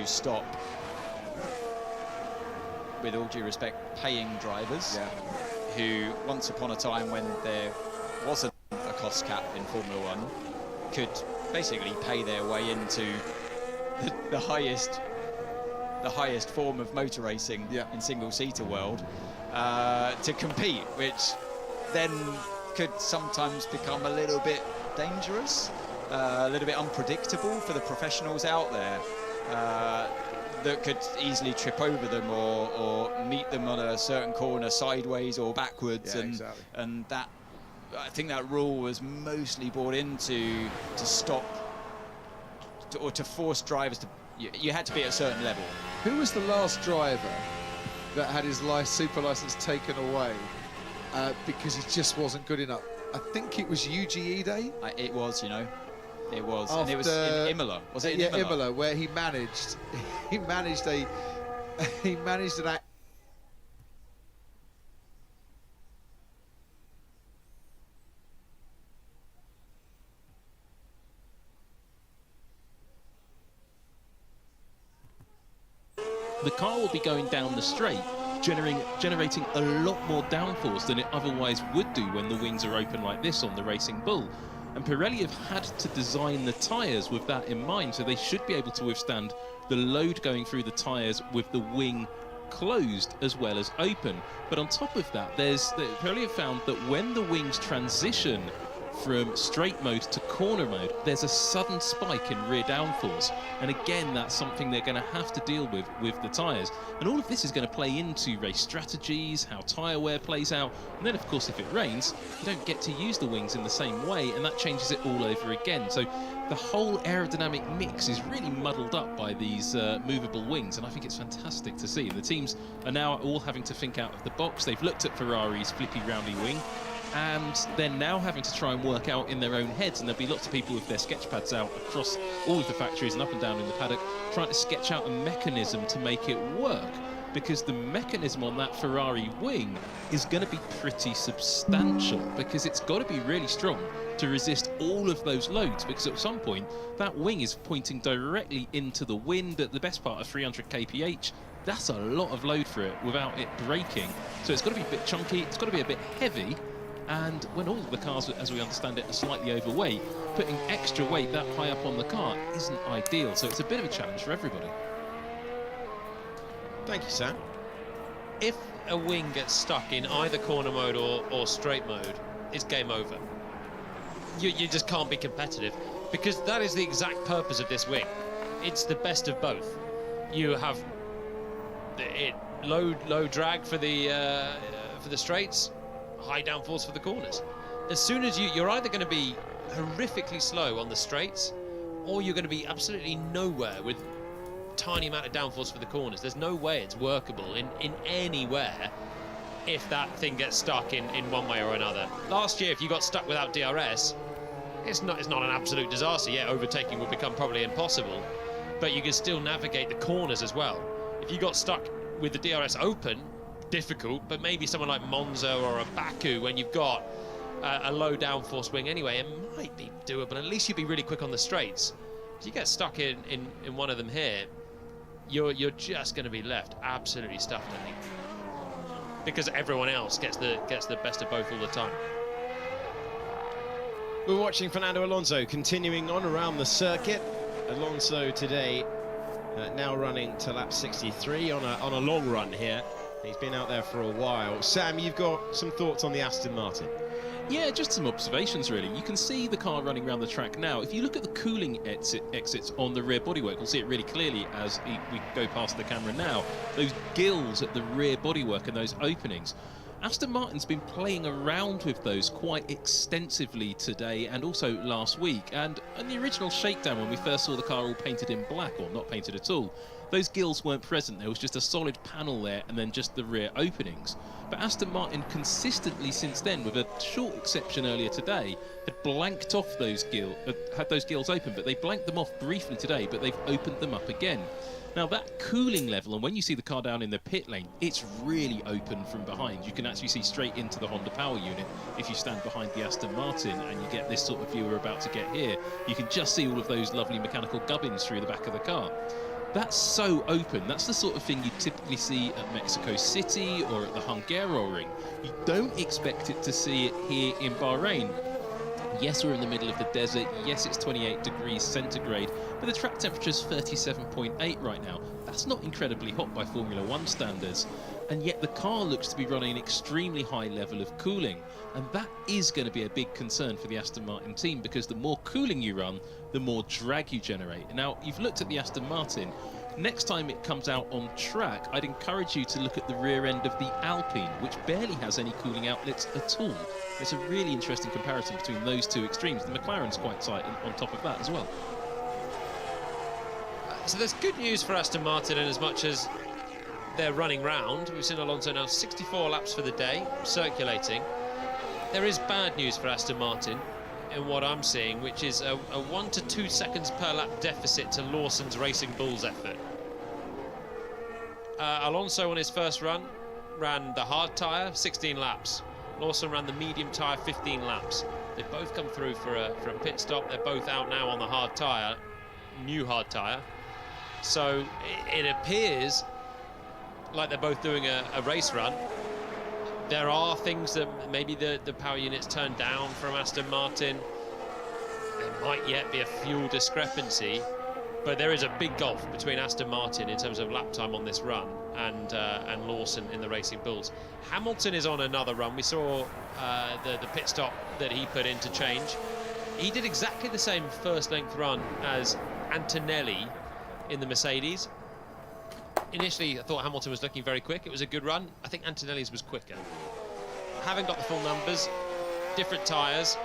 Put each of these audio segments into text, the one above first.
stop, with all due respect, paying drivers who, once upon a time when there wasn't a cost cap in Formula One, could basically pay their way into the highest form of motor racing in single-seater world to compete, which then could sometimes become a little bit dangerous, a little bit unpredictable for the professionals out there that could easily trip over them or meet them on a certain corner sideways or backwards, and that, I think that rule was mostly brought in to stop or to force drivers to. You had to be at a certain level. Who was the last driver that had his super license taken away because he just wasn't good enough? I think it was Yuji Ide. It was, it was, after, and it was in Imola. Was it in Imola? Imola, where he managed an act. The car will be going down the straight, generating a lot more downforce than it otherwise would do when the wings are open like this on the Racing Bull. And Pirelli have had to design the tyres with that in mind, so they should be able to withstand the load going through the tyres with the wing closed as well as open. But on top of that, Pirelli have found that when the wings transition from straight mode to corner mode, there's a sudden spike in rear downforce, and again that's something they're going to have to deal with the tyres. And all of this is going to play into race strategies, how tyre wear plays out, and then of course if it rains you don't get to use the wings in the same way, and that changes it all over again. So the whole aerodynamic mix is really muddled up by these movable wings, and I think it's fantastic to see. And the teams are now all having to think out of the box. They've looked at Ferrari's flippy roundy wing, and they're now having to try and work out in their own heads, and there'll be lots of people with their sketch pads out across all of the factories and up and down in the paddock trying to sketch out a mechanism to make it work, because the mechanism on that Ferrari wing is going to be pretty substantial, because it's got to be really strong to resist all of those loads, because at some point that wing is pointing directly into the wind at the best part of 300 kph. That's a lot of load for it without it braking, so it's got to be a bit chunky, it's got to be a bit heavy. And when all of the cars, as we understand it, are slightly overweight, putting extra weight that high up on the car isn't ideal. So it's a bit of a challenge for everybody. Thank you, Sam. If a wing gets stuck in either corner mode or straight mode, it's game over. You just can't be competitive, because that is the exact purpose of this wing. It's the best of both. You have low drag for the straights, high downforce for the corners. As soon as you're either going to be horrifically slow on the straights, or you're going to be absolutely nowhere with tiny amount of downforce for the corners. There's no way it's workable in anywhere if that thing gets stuck in one way or another. Last year, if you got stuck without DRS, it's not an absolute disaster. Yeah, overtaking would become probably impossible, but you can still navigate the corners as well. If you got stuck with the DRS open, difficult, but maybe someone like Monza or a Baku, when you've got a low downforce wing anyway, it might be doable. At least you'd be really quick on the straights. If you get stuck in one of them here, you're just going to be left absolutely stuffed, I think, because everyone else gets the best of both all the time. We're watching Fernando Alonso continuing on around the circuit. Alonso today now running to lap 63 on a long run here. He's been out there for a while. Sam, you've got some thoughts on the Aston Martin? Yeah, just some observations really. You can see the car running around the track now. If you look at the cooling exits on the rear bodywork, we'll see it really clearly as we go past the camera now. Those gills at the rear bodywork and those openings. Aston Martin's been playing around with those quite extensively today and also last week. And in the original shakedown, when we first saw the car all painted in black, or not painted at all, those gills weren't present. There was just a solid panel there and then just the rear openings. But Aston Martin consistently since then, with a short exception earlier today, had blanked off those gills, had those gills open, but they blanked them off briefly today, but they've opened them up again. Now that cooling level, and when you see the car down in the pit lane, it's really open from behind. You can actually see straight into the Honda power unit if you stand behind the Aston Martin, and you get this sort of view we're about to get here. You can just see all of those lovely mechanical gubbins through the back of the car. That's so open. That's the sort of thing you typically see at Mexico City or at the Hungaroring. You don't expect it to see it here in Bahrain. Yes, we're in the middle of the desert. Yes, it's 28 degrees centigrade, but the track temperature is 37.8 right now. That's not incredibly hot by Formula One standards. And yet the car looks to be running an extremely high level of cooling. And that is going to be a big concern for the Aston Martin team, because the more cooling you run, the more drag you generate. Now, you've looked at the Aston Martin. Next time it comes out on track, I'd encourage you to look at the rear end of the Alpine, which barely has any cooling outlets at all. It's a really interesting comparison between those two extremes. The McLaren's quite tight on top of that as well. So there's good news for Aston Martin in as much as they're running round. We've seen Alonso now 64 laps for the day, circulating. There is bad news for Aston Martin in what I'm seeing, which is a 1 to 2 seconds per lap deficit to Lawson's Racing Bulls effort. Alonso on his first run ran the hard tyre, 16 laps. Lawson ran the medium tyre, 15 laps. They've both come through for a pit stop. They're both out now on the hard tyre, new hard tyre. So it appears like they're both doing a race run. There are things that maybe the power units turned down from Aston Martin. There might yet be a fuel discrepancy, but there is a big gulf between Aston Martin in terms of lap time on this run and Lawson in the Racing Bulls. Hamilton is on another run. We saw the pit stop that he put in to change. He did exactly the same first length run as Antonelli in the Mercedes. Initially, I thought Hamilton was looking very quick. It was a good run. I think Antonelli's was quicker. Haven't got the full numbers, different tyres.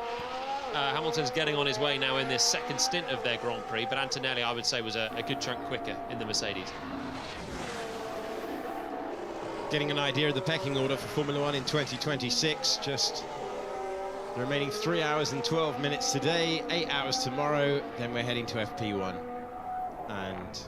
Hamilton's getting on his way now in this second stint of their Grand Prix, but Antonelli, I would say, was a good chunk quicker in the Mercedes. Getting an idea of the pecking order for Formula One in 2026. Just the remaining 3 hours and 12 minutes today, 8 hours tomorrow, then we're heading to FP1. And